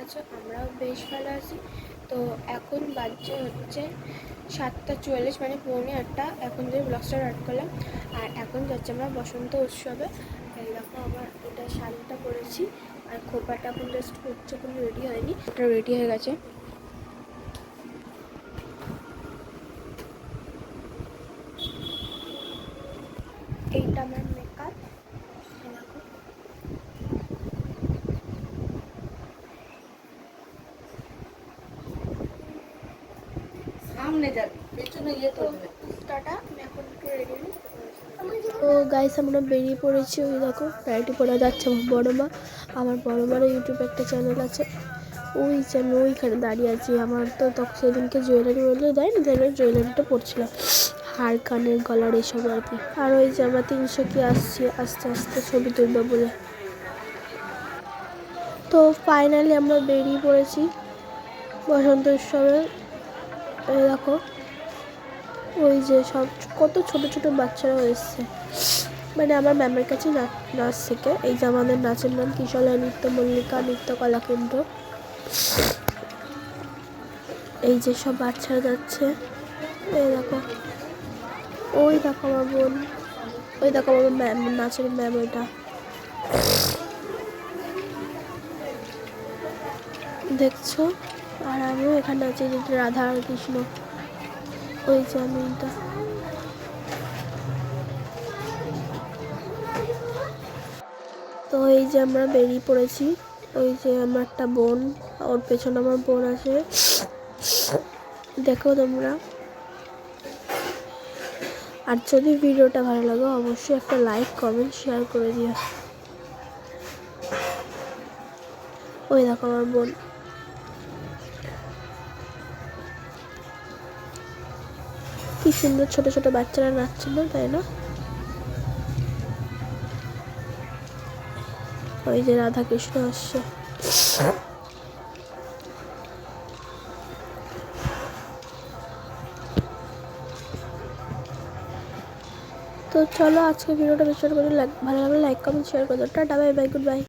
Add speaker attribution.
Speaker 1: আছো? আমরাও বেশ ভালো আছি। তো এখন বাজছে হচ্ছে 7:44, মানে 7:45। এখন যে ব্লগ স্টার্ট করলাম। আর এখন যাচ্ছি আমরা বসন্ত উৎসবে। এই দেখো আবার এটা শাড়িটা পরেছি, আর খোপাটা এখন জাস্ট হচ্ছে, কোনো রেডি হয়নি, ওটা রেডি হয়ে গেছে। এইটা আমার মেকআপ। তো গাইস আমরা বেরিয়ে পড়েছি। ওই দেখো নাইটি পরে যাচ্ছে আমার বড় মা। আমার বড় মারও ইউটিউবে একটা চ্যানেল আছে। ওই আমি ওইখানে দাঁড়িয়ে আছি। আমার তো তখন সেদিনকে জুয়েলারি বললে দেয়নি, তাই আমি জুয়েলারিটা পরছিলাম, হার কানের গলার এইসব আর কি। আর ওই যে আমরা 300 কি আসছি আস্তে আস্তে ছবি তুলবো বলে। তো ফাইনালি আমরা বেরিয়ে পড়েছি বসন্ত উৎসবে। এই দেখো ওই যে সব কত ছোট ছোট বাচ্চারাও এসছে, মানে আমার ম্যামের কাছে নাচ শেখে। এই যে আমাদের নাচের নাম কিশলয় নৃত্য মল্লিকা নৃত্য কলা কেন্দ্র। এই যে সব বাচ্চারা যাচ্ছে। এই দেখো, ওই দেখো আমার বোন, ওই দেখো আমার ম্যাম, নাচের ম্যাম ওইটা দেখছো। আর আমিও এখানে আছি, যেটা রাধা আর কৃষ্ণ। ওই যে আমি এটা, তো এই যে আমরা বেরিয়ে পড়েছি। ওই যে আমার একটা বোন, ওর পেছনে আমার বোন আছে, দেখো তোমরা। আর যদি ভিডিওটা ভালো লাগে অবশ্যই একটা লাইক কমেন্ট শেয়ার করে দিও। ওই দেখো আমার বোন। কি সুন্দর ছোট ছোট বাচ্চারা নাচছিল, তাই না? ওই যে রাধা কৃষ্ণ আসছে। তো চলো আজকে ভিডিওটা বেশি করে ভালো লাগলে লাইক কমেন্ট শেয়ার করে দাও। Tata bye bye, good bye.